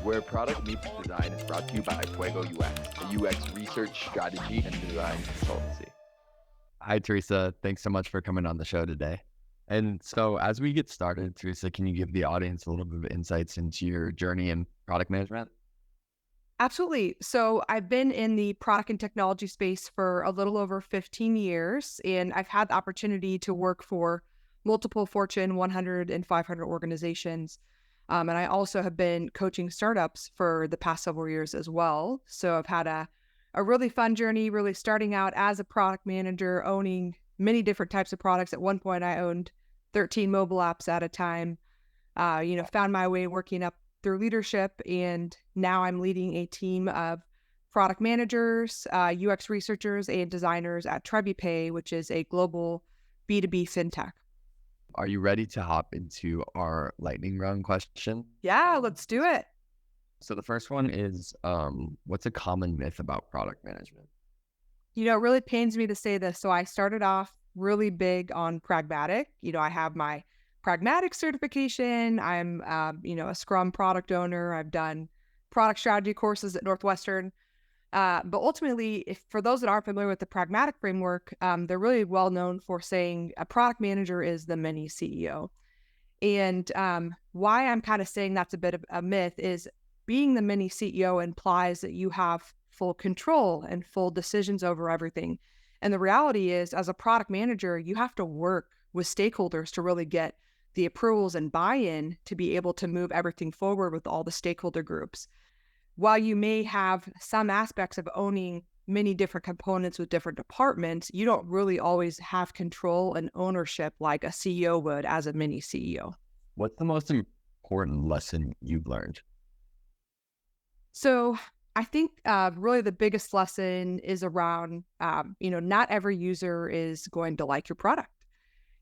where product meets design is brought to you by Fuego UX, a UX research, strategy, and design consultancy. Hi, Teresa. Thanks so much for coming on the show today. And so as we get started, Teresa, can you give the audience a little bit of insights into your journey in product management? Absolutely. So I've been in the product and technology space for a little over 15 years, and I've had the opportunity to work for multiple Fortune 100 and 500 organizations. And I also have been coaching startups for the past several years as well. So I've had a really fun journey, really starting out as a product manager, owning many different types of products. At one point, I owned 13 mobile apps at a time. Found my way working up through leadership, and now I'm leading a team of product managers, UX researchers, and designers at TreviPay, which is a global B2B fintech. Are you ready to hop into our lightning round question? Yeah, let's do it. So the first one is, what's a common myth about product management? It really pains me to say this. So I started off really big on pragmatic. I have my pragmatic certification. I'm, a Scrum product owner. I've done product strategy courses at Northwestern. But ultimately, if for those that aren't familiar with the pragmatic framework, they're really well known for saying a product manager is the mini CEO. And why I'm kind of saying that's a bit of a myth is being the mini CEO implies that you have full control and full decisions over everything. And the reality is, as a product manager, you have to work with stakeholders to really get the approvals and buy-in to be able to move everything forward with all the stakeholder groups. While you may have some aspects of owning many different components with different departments, you don't really always have control and ownership like a CEO would as a mini CEO. What's the most important lesson you've learned? So I think really the biggest lesson is around, not every user is going to like your product.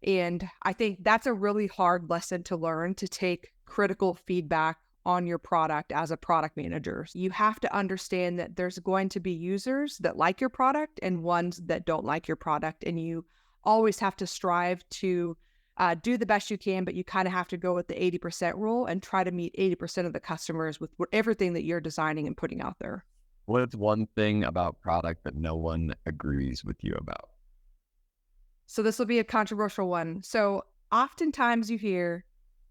And I think that's a really hard lesson to learn, to take critical feedback on your product as a product manager. You have to understand that there's going to be users that like your product and ones that don't like your product. And you always have to strive to do the best you can, but you kind of have to go with the 80% rule and try to meet 80% of the customers with everything that you're designing and putting out there. What's one thing about product that no one agrees with you about? So this will be a controversial one. So oftentimes you hear,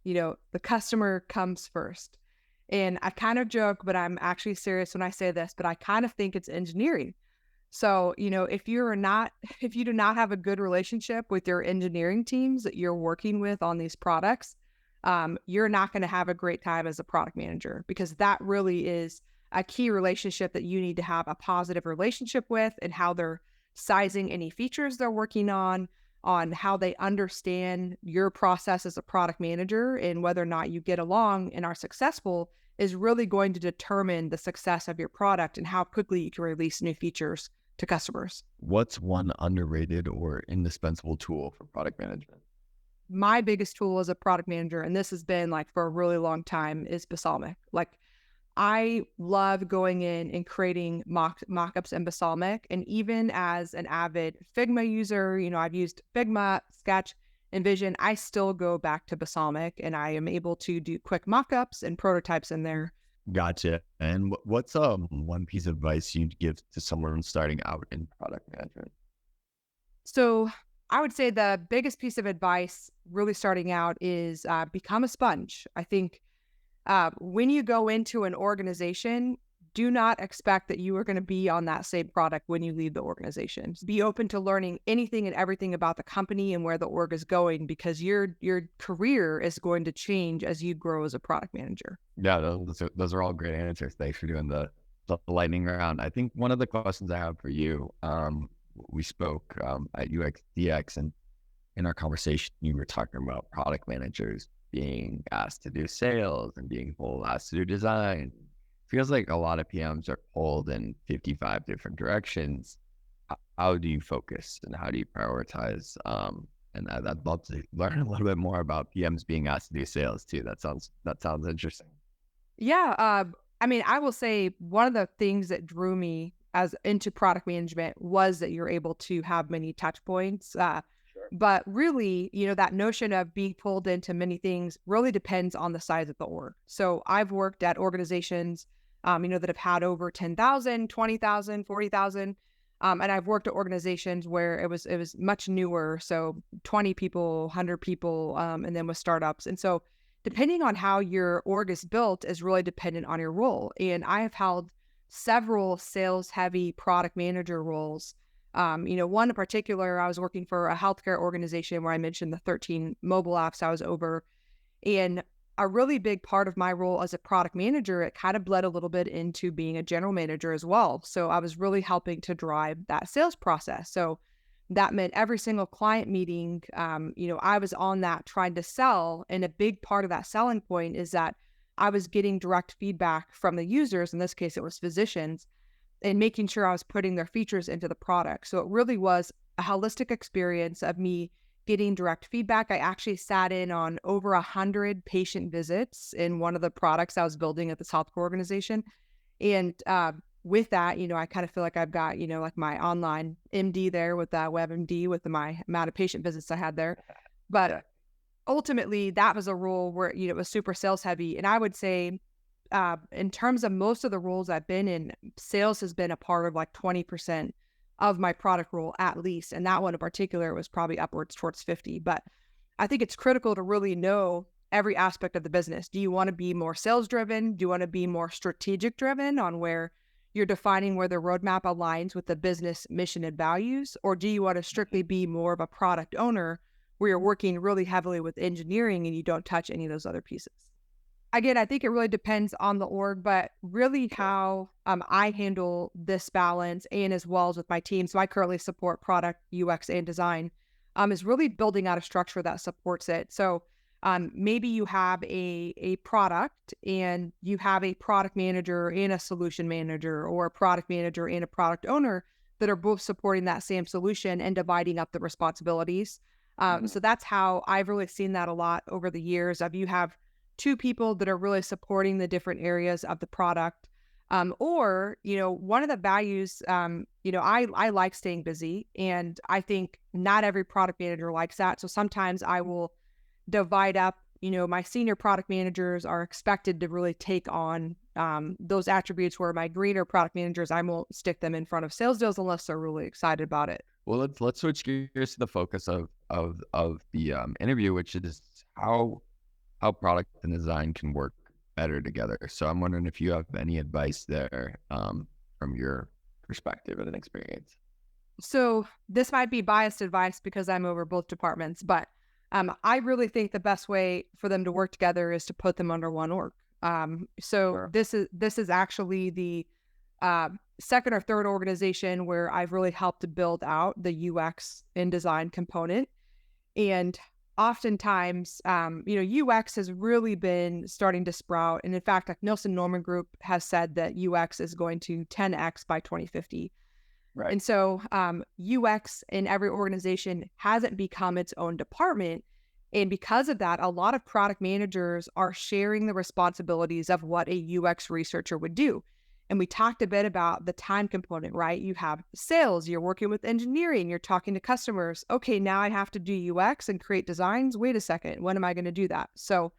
the customer comes first. And I kind of joke, but I'm actually serious when I say this, but I kind of think it's engineering. So, if you do not have a good relationship with your engineering teams that you're working with on these products, you're not going to have a great time as a product manager, because that really is a key relationship that you need to have a positive relationship with, and how they're sizing any features they're working on how they understand your process as a product manager, and whether or not you get along and are successful is really going to determine the success of your product and how quickly you can release new features to customers. What's one underrated or indispensable tool for product management? My biggest tool as a product manager, and this has been like for a really long time, is Balsamiq. Like, I love going in and creating mock-ups in Balsamiq. And even as an avid Figma user, I've used Figma, Sketch, and Vision. I still go back to Balsamiq, and I am able to do quick mock-ups and prototypes in there. Gotcha. And what's one piece of advice you'd give to someone starting out in product management? So I would say the biggest piece of advice really starting out is become a sponge. I think when you go into an organization, do not expect that you are going to be on that same product when you leave the organization. Be open to learning anything and everything about the company and where the org is going, because your career is going to change as you grow as a product manager. Yeah, those are all great answers. Thanks for doing the lightning round. I think one of the questions I have for you, we spoke at UXDX, and in our conversation, you were talking about product managers being asked to do sales and being asked to do design. Feels like a lot of PMs are pulled in 55 different directions. How do you focus and how do you prioritize? And I'd love to learn a little bit more about PMs being asked to do sales too. That sounds interesting. Yeah. I will say one of the things that drew me as into product management was that you're able to have many touch points. Sure. But really, that notion of being pulled into many things really depends on the size of the org. So I've worked at organizations, that have had over 10,000, 20,000, 40,000. And I've worked at organizations where it was much newer. So 20 people, 100 people, and then with startups. And so depending on how your org is built is really dependent on your role. And I have held several sales heavy product manager roles. One in particular, I was working for a healthcare organization where I mentioned the 13 mobile apps I was over. And a really big part of my role as a product manager, it kind of bled a little bit into being a general manager as well. So I was really helping to drive that sales process. So that meant every single client meeting, I was on that trying to sell. And a big part of that selling point is that I was getting direct feedback from the users. In this case, it was physicians, and making sure I was putting their features into the product. So it really was a holistic experience of me getting direct feedback. I actually sat in on over 100 patient visits in one of the products I was building at this healthcare organization. And with that, I kind of feel like I've got, like my online MD there with that WebMD with my amount of patient visits I had there. But ultimately, that was a role where, it was super sales heavy. And I would say, in terms of most of the roles I've been in, sales has been a part of like 20% of my product role at least. And that one in particular was probably upwards towards 50. But I think it's critical to really know every aspect of the business. Do you want to be more sales driven? Do you want to be more strategic driven on where you're defining where the roadmap aligns with the business mission and values? Or do you want to strictly be more of a product owner where you're working really heavily with engineering and you don't touch any of those other pieces? Again, I think it really depends on the org, but really how I handle this balance and as well as with my team. So I currently support product, UX, and design, is really building out a structure that supports it. So maybe you have a product and you have a product manager and a solution manager, or a product manager and a product owner that are both supporting that same solution and dividing up the responsibilities. So that's how I've really seen that a lot over the years of you have two people that are really supporting the different areas of the product. Or, one of the values, I like staying busy, and I think not every product manager likes that. So sometimes I will divide up, my senior product managers are expected to really take on those attributes, where my greener product managers, I won't stick them in front of sales deals unless they're really excited about it. Well, let's switch gears to the focus of the interview, which is how product and design can work better together. So I'm wondering if you have any advice there from your perspective and experience. So this might be biased advice because I'm over both departments, but I really think the best way for them to work together is to put them under one org. So Sure. this is actually the second or third organization where I've really helped to build out the UX and design component. And oftentimes, UX has really been starting to sprout. And in fact, like Nielsen Norman Group has said that UX is going to 10x by 2050. Right. And so UX in every organization hasn't become its own department. And because of that, a lot of product managers are sharing the responsibilities of what a UX researcher would do. And we talked a bit about the time component, right? You have sales, you're working with engineering, you're talking to customers. Okay, now I have to do UX and create designs. Wait a second, when am I going to do that? So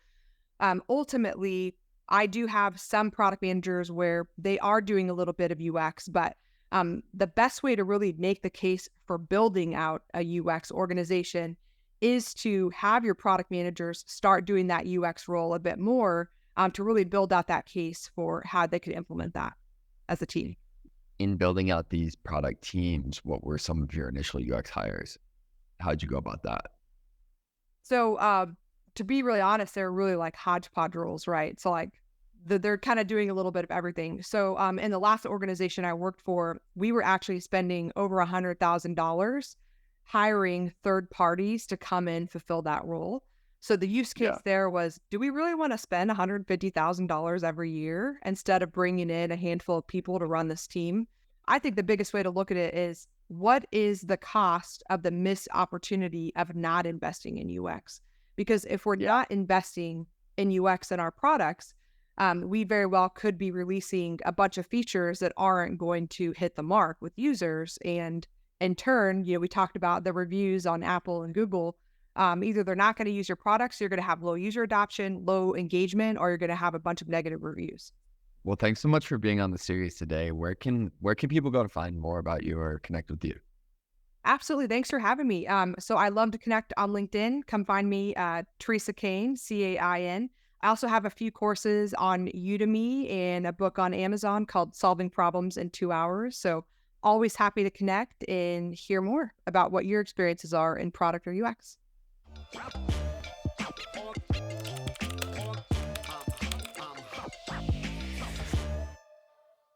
ultimately, I do have some product managers where they are doing a little bit of UX, but the best way to really make the case for building out a UX organization is to have your product managers start doing that UX role a bit more, to really build out that case for how they could implement that as a team. In building out these product teams, what were some of your initial UX hires? How'd you go about that? So to be really honest, they're really like hodgepodge roles, right? So like they're kind of doing a little bit of everything. So in the last organization I worked for, we were actually spending over $100,000 hiring third parties to come in, fulfill that role. So the use case there was, do we really want to spend $150,000 every year instead of bringing in a handful of people to run this team? I think the biggest way to look at it is, what is the cost of the missed opportunity of not investing in UX? Because if we're not investing in UX in our products, we very well could be releasing a bunch of features that aren't going to hit the mark with users. And in turn, we talked about the reviews on Apple and Google. Either they're not going to use your products, so you're going to have low user adoption, low engagement, or you're going to have a bunch of negative reviews. Well, thanks so much for being on the series today. Where can people go to find more about you or connect with you? Absolutely. Thanks for having me. So I love to connect on LinkedIn. Come find me, Teresa Cain, Cain. I also have a few courses on Udemy and a book on Amazon called Solving Problems in 2 Hours. So always happy to connect and hear more about what your experiences are in product or UX.